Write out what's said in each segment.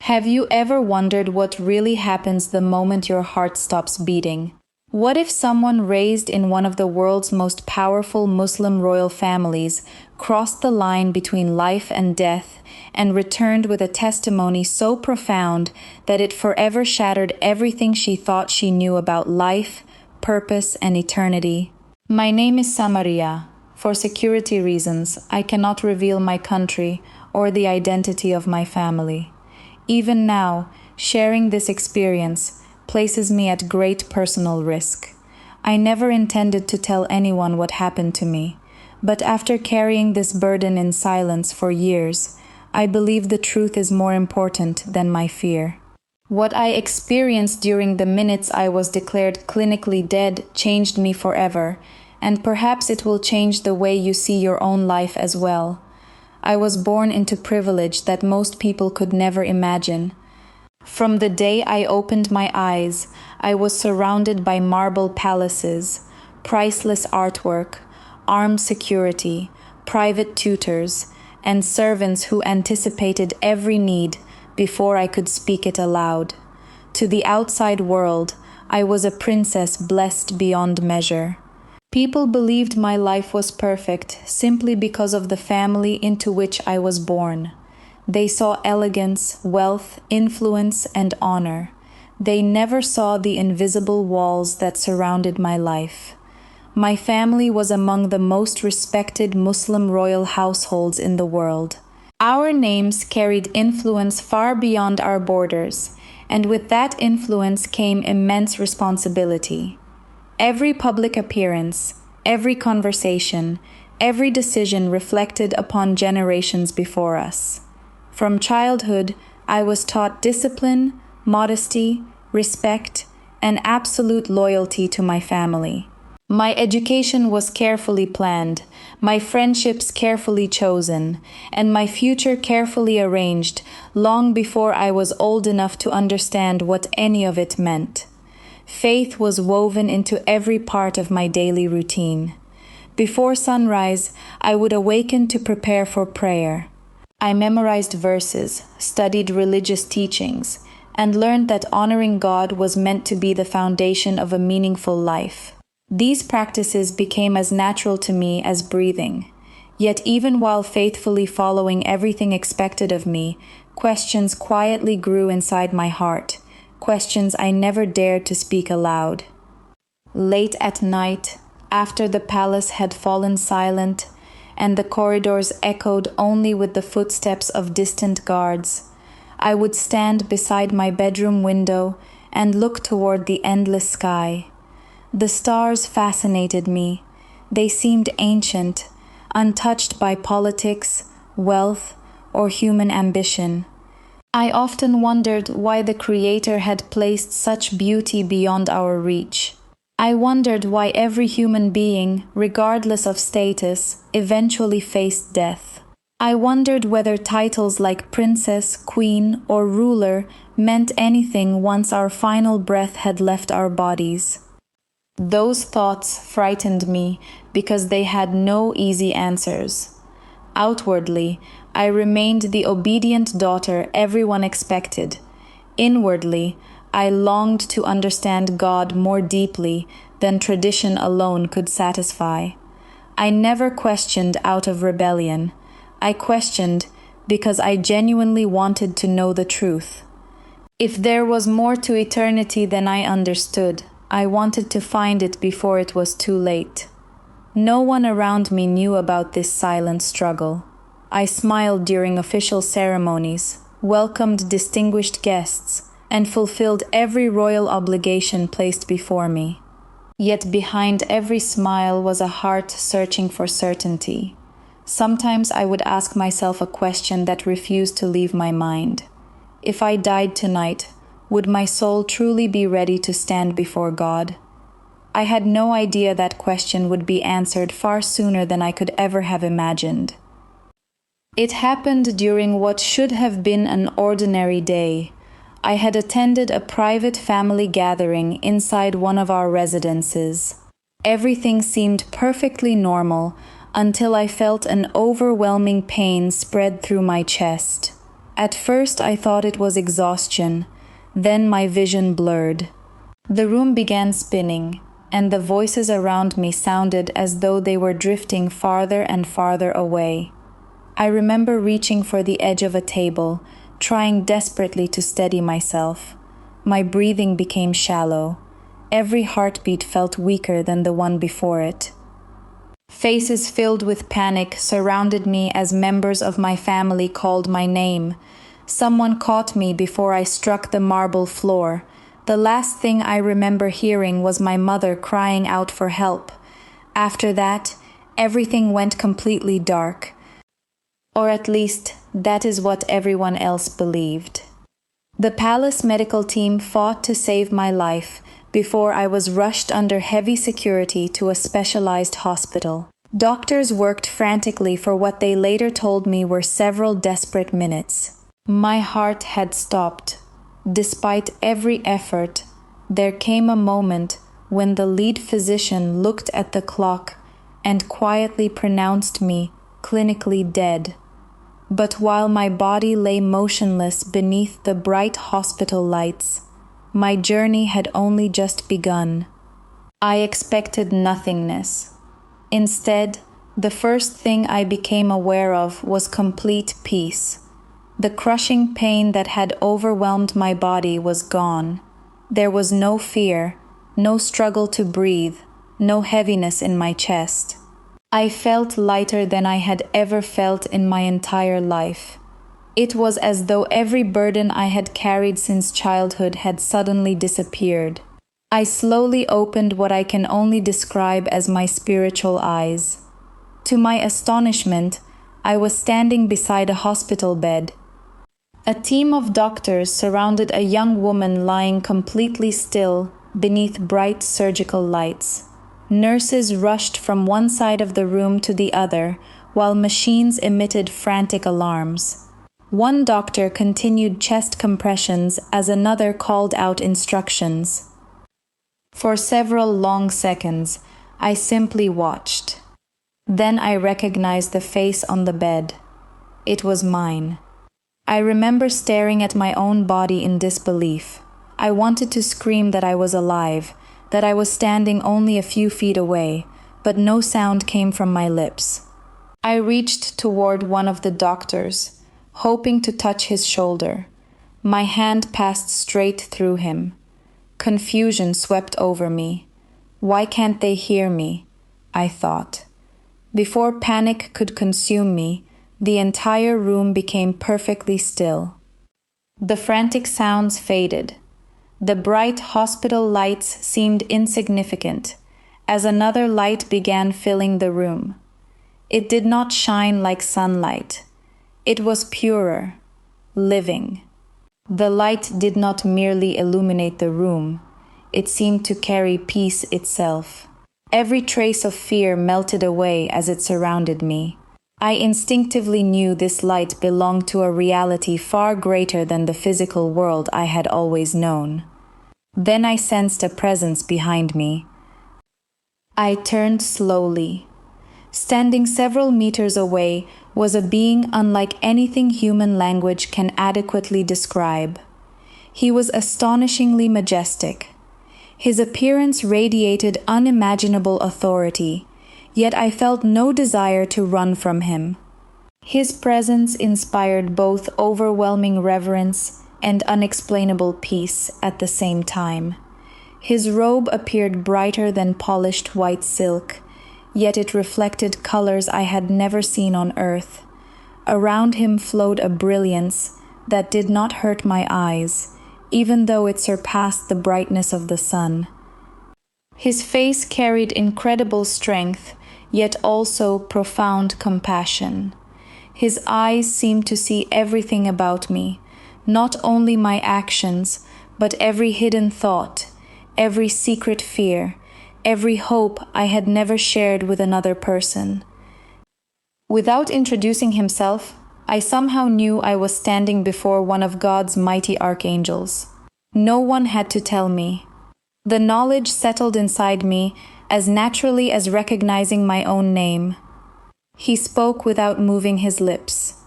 Have you ever wondered what really happens the moment your heart stops beating? What if someone raised in one of the world's most powerful Muslim royal families crossed the line between life and death and returned with a testimony so profound that it forever shattered everything she thought she knew about life, purpose, and eternity? My name is Samariyaa. For security reasons, I cannot reveal my country or the identity of my family. Even now, sharing this experience places me at great personal risk. I never intended to tell anyone what happened to me, but after carrying this burden in silence for years, I believe the truth is more important than my fear. What I experienced during the minutes I was declared clinically dead changed me forever, and perhaps it will change the way you see your own life as well. I was born into privilege that most people could never imagine. From the day I opened my eyes, I was surrounded by marble palaces, priceless artwork, armed security, private tutors, and servants who anticipated every need before I could speak it aloud. To the outside world, I was a princess blessed beyond measure. People believed my life was perfect simply because of the family into which I was born. They saw elegance, wealth, influence, and honor. They never saw the invisible walls that surrounded my life. My family was among the most respected Muslim royal households in the world. Our names carried influence far beyond our borders, and with that influence came immense responsibility. Every public appearance, every conversation, every decision reflected upon generations before us. From childhood, I was taught discipline, modesty, respect, and absolute loyalty to my family. My education was carefully planned, my friendships carefully chosen, and my future carefully arranged long before I was old enough to understand what any of it meant. Faith was woven into every part of my daily routine. Before sunrise, I would awaken to prepare for prayer. I memorized verses, studied religious teachings, and learned that honoring God was meant to be the foundation of a meaningful life. These practices became as natural to me as breathing. Yet even while faithfully following everything expected of me, questions quietly grew inside my heart. Questions I never dared to speak aloud. Late at night, after the palace had fallen silent, and the corridors echoed only with the footsteps of distant guards, I would stand beside my bedroom window and look toward the endless sky. The stars fascinated me. They seemed ancient, untouched by politics, wealth, or human ambition. I often wondered why the Creator had placed such beauty beyond our reach. I wondered why every human being, regardless of status, eventually faced death. I wondered whether titles like princess, queen, or ruler meant anything once our final breath had left our bodies. Those thoughts frightened me because they had no easy answers. Outwardly, I remained the obedient daughter everyone expected. Inwardly, I longed to understand God more deeply than tradition alone could satisfy. I never questioned out of rebellion. I questioned because I genuinely wanted to know the truth. If there was more to eternity than I understood, I wanted to find it before it was too late. No one around me knew about this silent struggle. I smiled during official ceremonies, welcomed distinguished guests, and fulfilled every royal obligation placed before me. Yet behind every smile was a heart searching for certainty. Sometimes I would ask myself a question that refused to leave my mind. If I died tonight, would my soul truly be ready to stand before God? I had no idea that question would be answered far sooner than I could ever have imagined. It happened during what should have been an ordinary day. I had attended a private family gathering inside one of our residences. Everything seemed perfectly normal until I felt an overwhelming pain spread through my chest. At first I thought it was exhaustion, then my vision blurred. The room began spinning, and the voices around me sounded as though they were drifting farther and farther away. I remember reaching for the edge of a table, trying desperately to steady myself. My breathing became shallow. Every heartbeat felt weaker than the one before it. Faces filled with panic surrounded me as members of my family called my name. Someone caught me before I struck the marble floor. The last thing I remember hearing was my mother crying out for help. After that, everything went completely dark. Or at least, that is what everyone else believed. The palace medical team fought to save my life before I was rushed under heavy security to a specialized hospital. Doctors worked frantically for what they later told me were several desperate minutes. My heart had stopped. Despite every effort, there came a moment when the lead physician looked at the clock and quietly pronounced me clinically dead. But while my body lay motionless beneath the bright hospital lights, my journey had only just begun. I expected nothingness. Instead, the first thing I became aware of was complete peace. The crushing pain that had overwhelmed my body was gone. There was no fear, no struggle to breathe, no heaviness in my chest. I felt lighter than I had ever felt in my entire life. It was as though every burden I had carried since childhood had suddenly disappeared. I slowly opened what I can only describe as my spiritual eyes. To my astonishment, I was standing beside a hospital bed. A team of doctors surrounded a young woman lying completely still beneath bright surgical lights. Nurses rushed from one side of the room to the other, while machines emitted frantic alarms. One doctor continued chest compressions as another called out instructions. For several long seconds, I simply watched. Then I recognized the face on the bed. It was mine. I remember staring at my own body in disbelief. I wanted to scream that I was alive, that I was standing only a few feet away, but no sound came from my lips. I reached toward one of the doctors, hoping to touch his shoulder. My hand passed straight through him. Confusion swept over me. Why can't they hear me? I thought. Before panic could consume me, the entire room became perfectly still. The frantic sounds faded. The bright hospital lights seemed insignificant, as another light began filling the room. It did not shine like sunlight. It was purer, living. The light did not merely illuminate the room. It seemed to carry peace itself. Every trace of fear melted away as it surrounded me. I instinctively knew this light belonged to a reality far greater than the physical world I had always known. Then I sensed a presence behind me. I turned slowly. Standing several meters away was a being unlike anything human language can adequately describe. He was astonishingly majestic. His appearance radiated unimaginable authority, yet I felt no desire to run from him. His presence inspired both overwhelming reverence and unexplainable peace at the same time. His robe appeared brighter than polished white silk, yet it reflected colors I had never seen on earth. Around him flowed a brilliance that did not hurt my eyes, even though it surpassed the brightness of the sun. His face carried incredible strength, yet also profound compassion. His eyes seemed to see everything about me, not only my actions, but every hidden thought, every secret fear, every hope I had never shared with another person. Without introducing himself, I somehow knew I was standing before one of God's mighty archangels. No one had to tell me. The knowledge settled inside me as naturally as recognizing my own name. He spoke without moving his lips.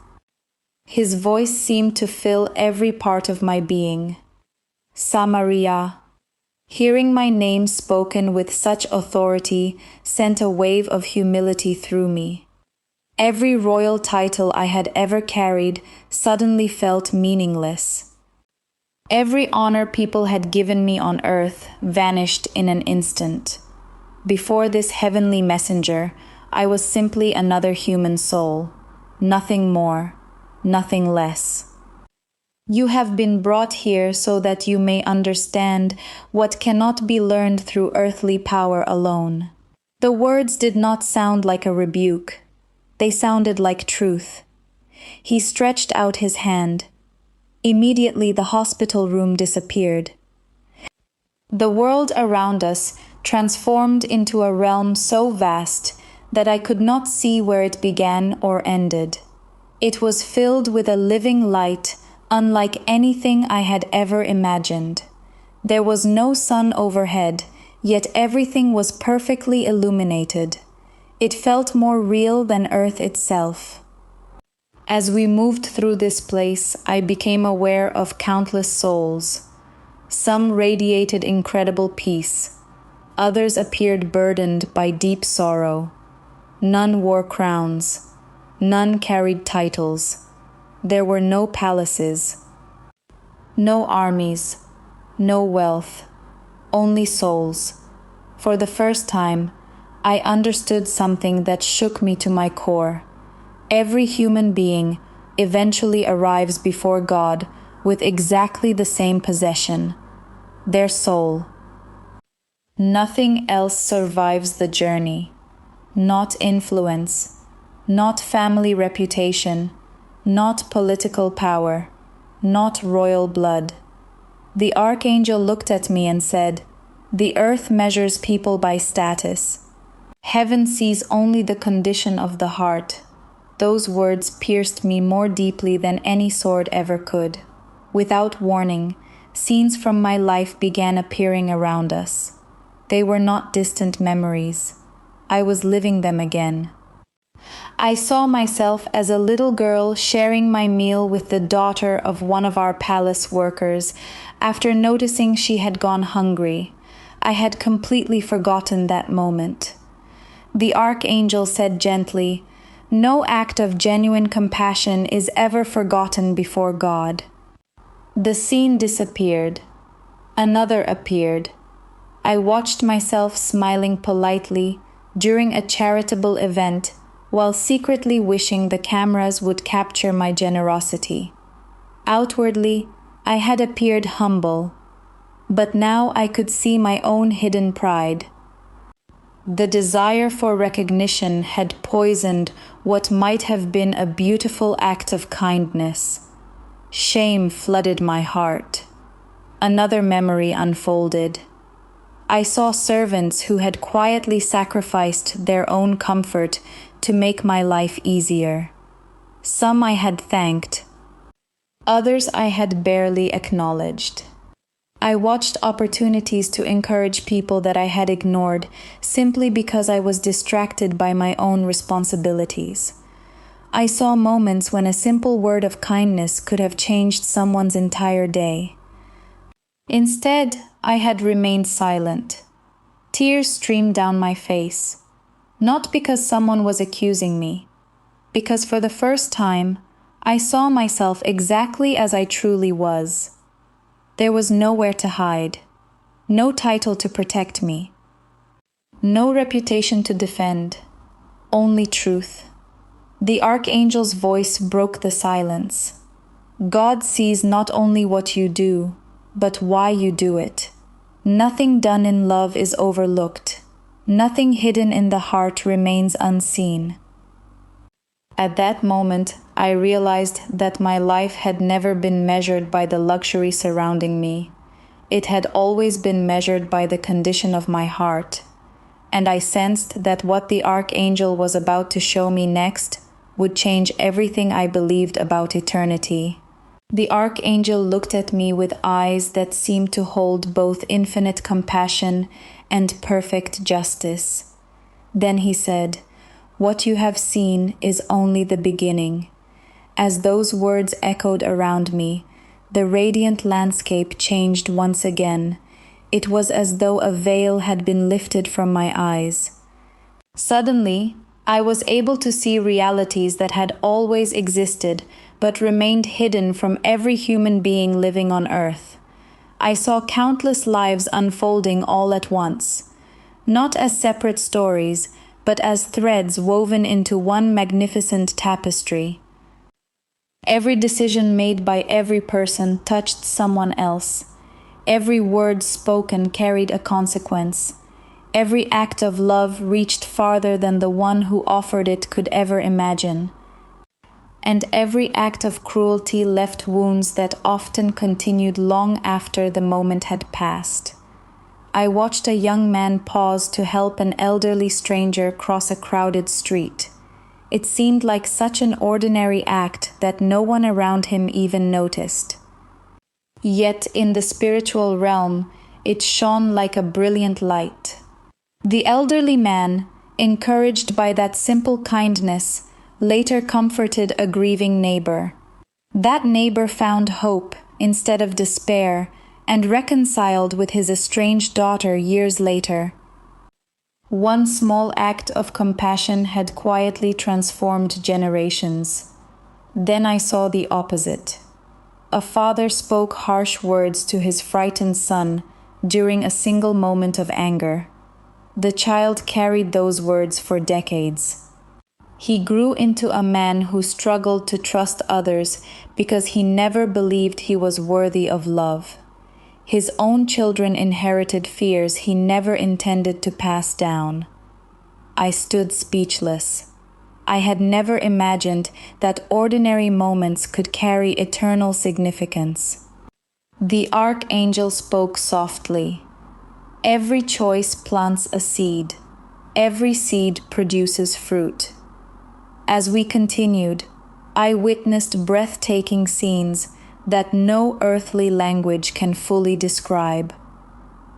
His voice seemed to fill every part of my being. Samariyaa. Hearing my name spoken with such authority sent a wave of humility through me. Every royal title I had ever carried suddenly felt meaningless. Every honor people had given me on earth vanished in an instant. Before this heavenly messenger, I was simply another human soul, nothing more, nothing less. You have been brought here so that you may understand what cannot be learned through earthly power alone. The words did not sound like a rebuke. They sounded like truth. He stretched out his hand. Immediately the hospital room disappeared. The world around us transformed into a realm so vast that I could not see where it began or ended. It was filled with a living light unlike anything I had ever imagined. There was no sun overhead, yet everything was perfectly illuminated. It felt more real than earth itself. As we moved through this place, I became aware of countless souls. Some radiated incredible peace. Others appeared burdened by deep sorrow. None wore crowns. None carried titles. There were no palaces, no armies, no wealth, only souls. For the first time, I understood something that shook me to my core. Every human being eventually arrives before God with exactly the same possession, their soul. Nothing else survives the journey. Not influence, not family reputation, not political power, not royal blood. The Archangel looked at me and said, "The earth measures people by status. Heaven sees only the condition of the heart." Those words pierced me more deeply than any sword ever could. Without warning, scenes from my life began appearing around us. They were not distant memories. I was living them again. I saw myself as a little girl sharing my meal with the daughter of one of our palace workers after noticing she had gone hungry. I had completely forgotten that moment. The Archangel said gently, "No act of genuine compassion is ever forgotten before God." The scene disappeared. Another appeared. I watched myself smiling politely during a charitable event while secretly wishing the cameras would capture my generosity. Outwardly, I had appeared humble, but now I could see my own hidden pride. The desire for recognition had poisoned what might have been a beautiful act of kindness. Shame flooded my heart. Another memory unfolded. I saw servants who had quietly sacrificed their own comfort to make my life easier. Some I had thanked. Others I had barely acknowledged. I watched opportunities to encourage people that I had ignored simply because I was distracted by my own responsibilities. I saw moments when a simple word of kindness could have changed someone's entire day. Instead, I had remained silent. Tears streamed down my face. Not because someone was accusing me, because for the first time, I saw myself exactly as I truly was. There was nowhere to hide, no title to protect me, no reputation to defend, only truth. The Archangel's voice broke the silence. God sees not only what you do, but why you do it. Nothing done in love is overlooked. Nothing hidden in the heart remains unseen. At that moment, I realized that my life had never been measured by the luxury surrounding me. It had always been measured by the condition of my heart. And I sensed that what the Archangel was about to show me next would change everything I believed about eternity. The Archangel looked at me with eyes that seemed to hold both infinite compassion and perfect justice. Then he said, "What you have seen is only the beginning. As those words echoed around me, the radiant landscape changed once again. It was as though a veil had been lifted from my eyes. Suddenly, I was able to see realities that had always existed but remained hidden from every human being living on Earth. I saw countless lives unfolding all at once, not as separate stories, but as threads woven into one magnificent tapestry. Every decision made by every person touched someone else. Every word spoken carried a consequence. Every act of love reached farther than the one who offered it could ever imagine. And every act of cruelty left wounds that often continued long after the moment had passed. I watched a young man pause to help an elderly stranger cross a crowded street. It seemed like such an ordinary act that no one around him even noticed. Yet in the spiritual realm, it shone like a brilliant light. The elderly man, encouraged by that simple kindness, later comforted a grieving neighbor. That neighbor found hope instead of despair and reconciled with his estranged daughter years later. One small act of compassion had quietly transformed generations. Then I saw the opposite. A father spoke harsh words to his frightened son during a single moment of anger. The child carried those words for decades. He grew into a man who struggled to trust others because he never believed he was worthy of love. His own children inherited fears he never intended to pass down. I stood speechless. I had never imagined that ordinary moments could carry eternal significance. The Archangel spoke softly. Every choice plants a seed. Every seed produces fruit. As we continued, I witnessed breathtaking scenes that no earthly language can fully describe.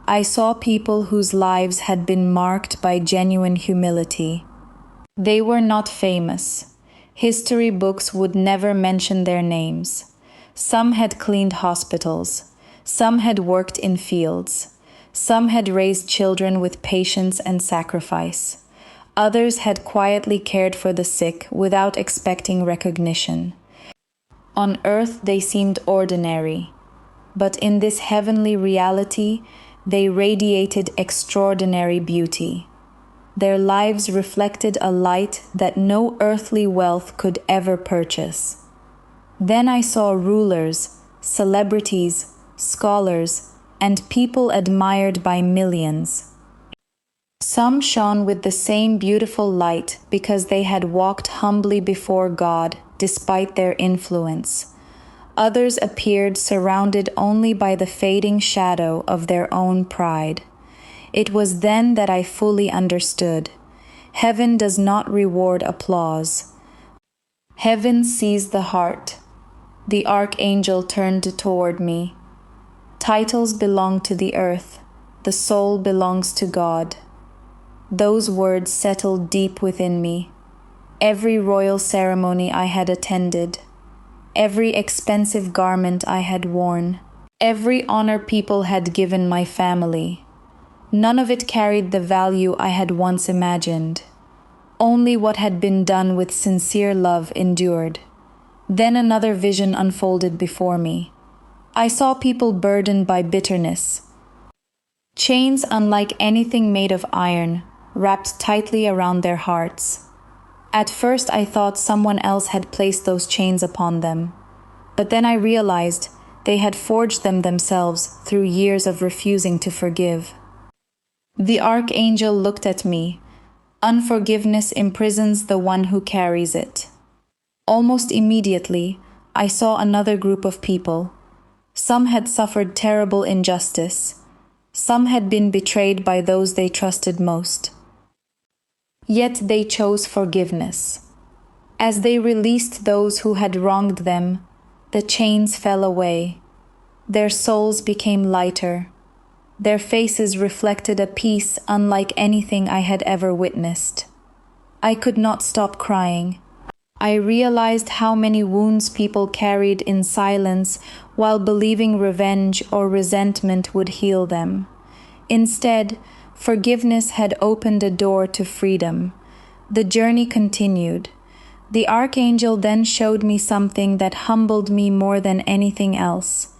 I saw people whose lives had been marked by genuine humility. They were not famous. History books would never mention their names. Some had cleaned hospitals. Some had worked in fields. Some had raised children with patience and sacrifice. Others had quietly cared for the sick without expecting recognition. On earth they seemed ordinary, but in this heavenly reality, they radiated extraordinary beauty. Their lives reflected a light that no earthly wealth could ever purchase. Then I saw rulers, celebrities, scholars, and people admired by millions. Some shone with the same beautiful light because they had walked humbly before God despite their influence. Others appeared surrounded only by the fading shadow of their own pride. It was then that I fully understood. Heaven does not reward applause. Heaven sees the heart. The Archangel turned toward me. Titles belong to the earth. The soul belongs to God. Those words settled deep within me. Every royal ceremony I had attended, every expensive garment I had worn, every honor people had given my family, none of it carried the value I had once imagined. Only what had been done with sincere love endured. Then another vision unfolded before me. I saw people burdened by bitterness. Chains unlike anything made of iron, wrapped tightly around their hearts. At first I thought someone else had placed those chains upon them, but then I realized they had forged them themselves through years of refusing to forgive. The Archangel looked at me. Unforgiveness imprisons the one who carries it. Almost immediately, I saw another group of people. Some had suffered terrible injustice. Some had been betrayed by those they trusted most. Yet they chose forgiveness. As they released those who had wronged them, the chains fell away. Their souls became lighter. Their faces reflected a peace unlike anything I had ever witnessed. I could not stop crying. I realized how many wounds people carried in silence while believing revenge or resentment would heal them. Instead, forgiveness had opened a door to freedom. The journey continued. The Archangel then showed me something that humbled me more than anything else.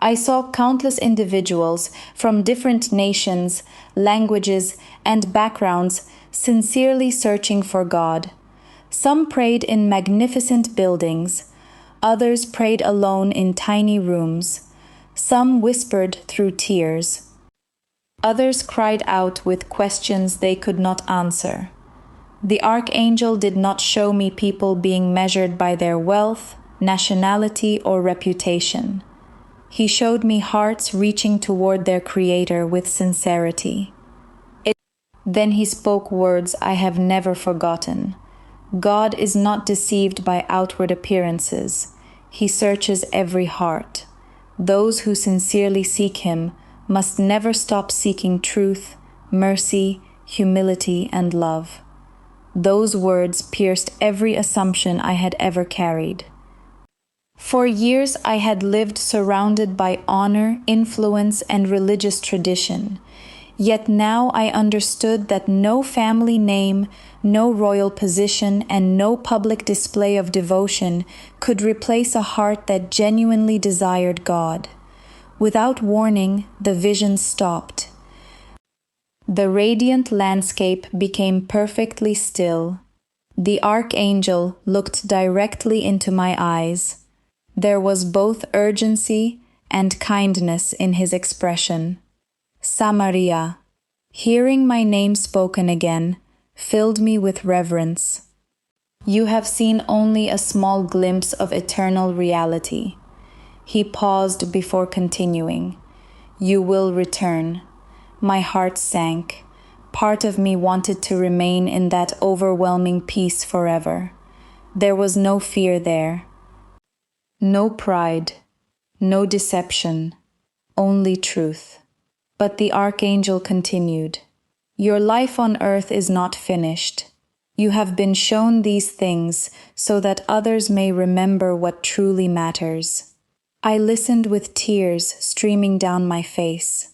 I saw countless individuals from different nations, languages, and backgrounds sincerely searching for God. Some prayed in magnificent buildings, others prayed alone in tiny rooms. Some whispered through tears. Others cried out with questions they could not answer. The Archangel did not show me people being measured by their wealth, nationality, or reputation. He showed me hearts reaching toward their Creator with sincerity. Then he spoke words I have never forgotten. God is not deceived by outward appearances. He searches every heart. Those who sincerely seek him must never stop seeking truth, mercy, humility, and love. Those words pierced every assumption I had ever carried. For years I had lived surrounded by honor, influence, and religious tradition. Yet now I understood that no family name, no royal position, and no public display of devotion could replace a heart that genuinely desired God. Without warning, the vision stopped. The radiant landscape became perfectly still. The Archangel looked directly into my eyes. There was both urgency and kindness in his expression. Samariyaa, hearing my name spoken again, filled me with reverence. You have seen only a small glimpse of eternal reality. He paused before continuing. You will return. My heart sank. Part of me wanted to remain in that overwhelming peace forever. There was no fear there. No pride. No deception. Only truth. But the Archangel continued, Your life on earth is not finished. You have been shown these things so that others may remember what truly matters. I listened with tears streaming down my face.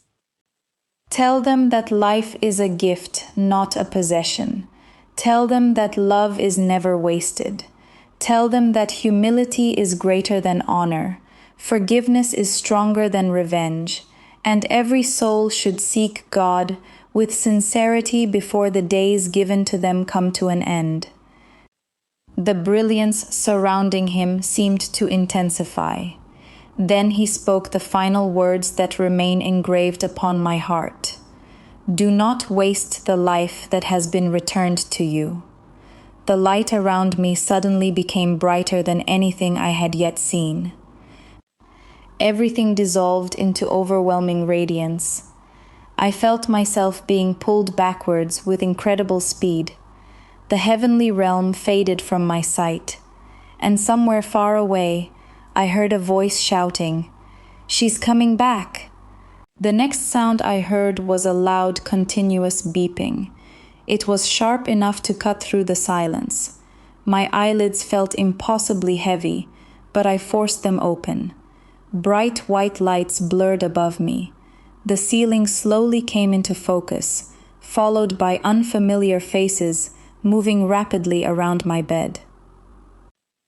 Tell them that life is a gift, not a possession. Tell them that love is never wasted. Tell them that humility is greater than honor. Forgiveness is stronger than revenge. And every soul should seek God with sincerity before the days given to them come to an end. The brilliance surrounding him seemed to intensify. Then he spoke the final words that remain engraved upon my heart. Do not waste the life that has been returned to you. The light around me suddenly became brighter than anything I had yet seen. Everything dissolved into overwhelming radiance. I felt myself being pulled backwards with incredible speed. The heavenly realm faded from my sight, and somewhere far away, I heard a voice shouting, She's coming back! The next sound I heard was a loud, continuous beeping. It was sharp enough to cut through the silence. My eyelids felt impossibly heavy, but I forced them open. Bright white lights blurred above me. The ceiling slowly came into focus, followed by unfamiliar faces moving rapidly around my bed.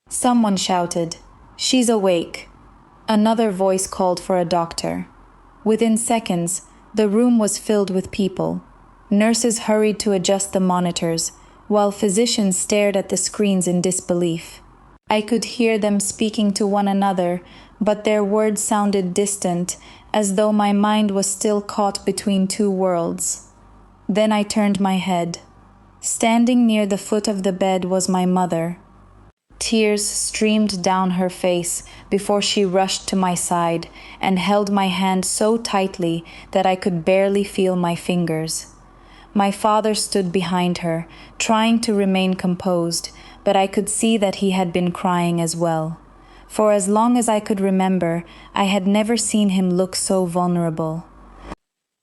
Someone shouted, She's awake. Another voice called for a doctor. Within seconds, the room was filled with people. Nurses hurried to adjust the monitors, while physicians stared at the screens in disbelief. I could hear them speaking to one another, but their words sounded distant, as though my mind was still caught between two worlds. Then I turned my head. Standing near the foot of the bed was my mother. Tears streamed down her face before she rushed to my side and held my hand so tightly that I could barely feel my fingers. My father stood behind her, trying to remain composed, but I could see that he had been crying as well. For as long as I could remember, I had never seen him look so vulnerable.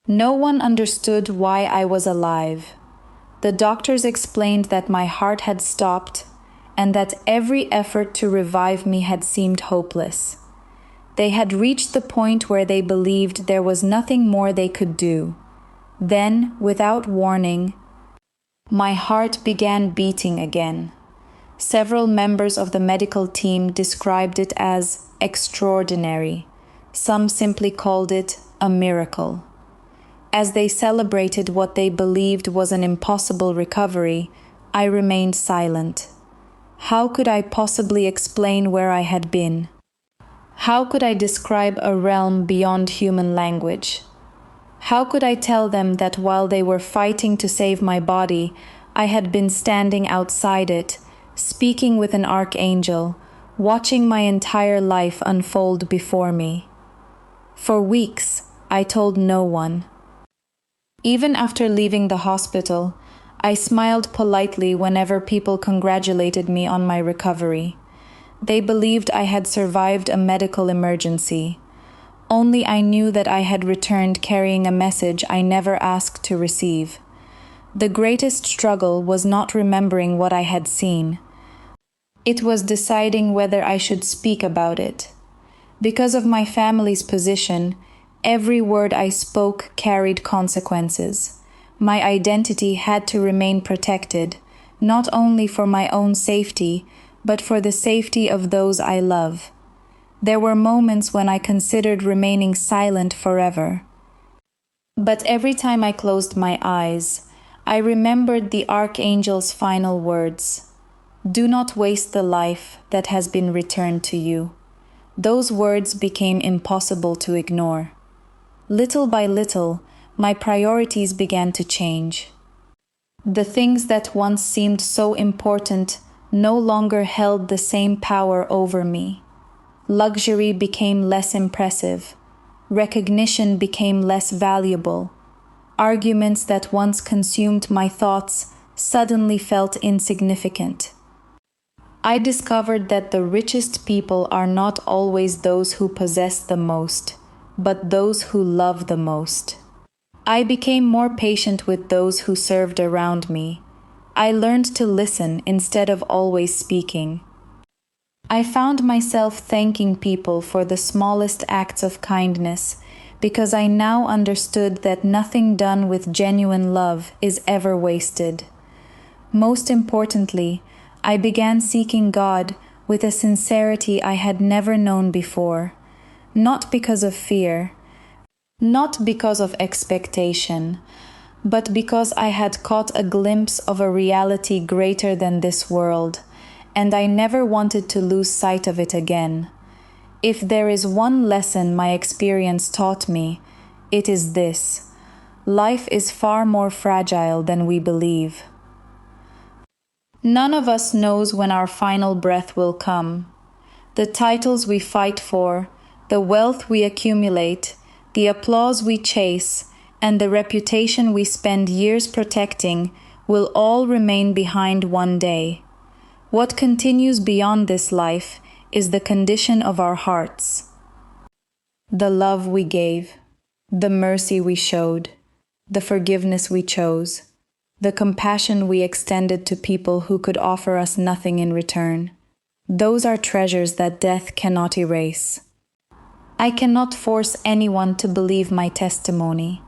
No one understood why I was alive. The doctors explained that my heart had stopped, and that every effort to revive me had seemed hopeless. They had reached the point where they believed there was nothing more they could do. Then, without warning, my heart began beating again. Several members of the medical team described it as extraordinary. Some simply called it a miracle. As they celebrated what they believed was an impossible recovery, I remained silent. How could I possibly explain where I had been? How could I describe a realm beyond human language? How could I tell them that while they were fighting to save my body, I had been standing outside it, speaking with an archangel, watching my entire life unfold before me? For weeks, I told no one. Even after leaving the hospital, I smiled politely whenever people congratulated me on my recovery. They believed I had survived a medical emergency. Only I knew that I had returned carrying a message I never asked to receive. The greatest struggle was not remembering what I had seen. It was deciding whether I should speak about it. Because of my family's position, every word I spoke carried consequences. My identity had to remain protected, not only for my own safety, but for the safety of those I love. There were moments when I considered remaining silent forever. But every time I closed my eyes, I remembered the Archangel's final words. Do not waste the life that has been returned to you. Those words became impossible to ignore. Little by little, my priorities began to change. The things that once seemed so important no longer held the same power over me. Luxury became less impressive. Recognition became less valuable. Arguments that once consumed my thoughts suddenly felt insignificant. I discovered that the richest people are not always those who possess the most, but those who love the most. I became more patient with those who served around me. I learned to listen instead of always speaking. I found myself thanking people for the smallest acts of kindness because I now understood that nothing done with genuine love is ever wasted. Most importantly, I began seeking God with a sincerity I had never known before, not because of fear, not because of expectation, but because I had caught a glimpse of a reality greater than this world, and I never wanted to lose sight of it again. If there is one lesson my experience taught me, it is this: life is far more fragile than we believe. None of us knows when our final breath will come. The titles we fight for, the wealth we accumulate, the applause we chase, and the reputation we spend years protecting will all remain behind one day. What continues beyond this life is the condition of our hearts. The love we gave, the mercy we showed, the forgiveness we chose, the compassion we extended to people who could offer us nothing in return. Those are treasures that death cannot erase. I cannot force anyone to believe my testimony.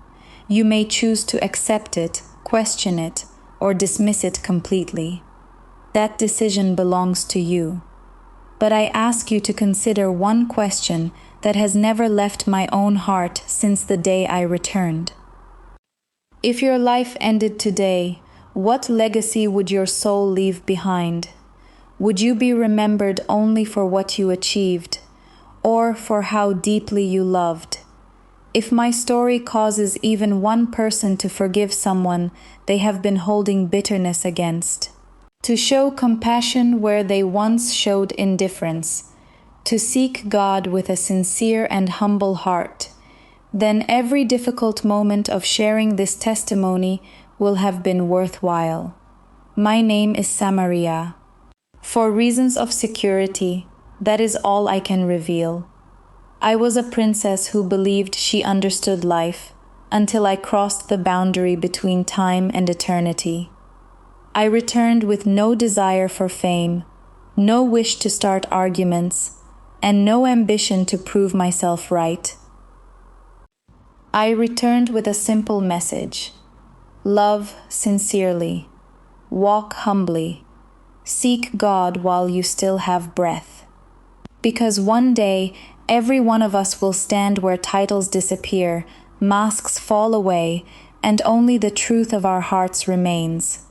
You may choose to accept it, question it, or dismiss it completely. That decision belongs to you. But I ask you to consider one question that has never left my own heart since the day I returned. If your life ended today, what legacy would your soul leave behind? Would you be remembered only for what you achieved, or for how deeply you loved? If my story causes even one person to forgive someone they have been holding bitterness against, to show compassion where they once showed indifference, to seek God with a sincere and humble heart, then every difficult moment of sharing this testimony will have been worthwhile. My name is Samariyaa. For reasons of security, that is all I can reveal. I was a princess who believed she understood life until I crossed the boundary between time and eternity. I returned with no desire for fame, no wish to start arguments, and no ambition to prove myself right. I returned with a simple message: love sincerely, walk humbly, seek God while you still have breath. Because one day, every one of us will stand where titles disappear, masks fall away, and only the truth of our hearts remains.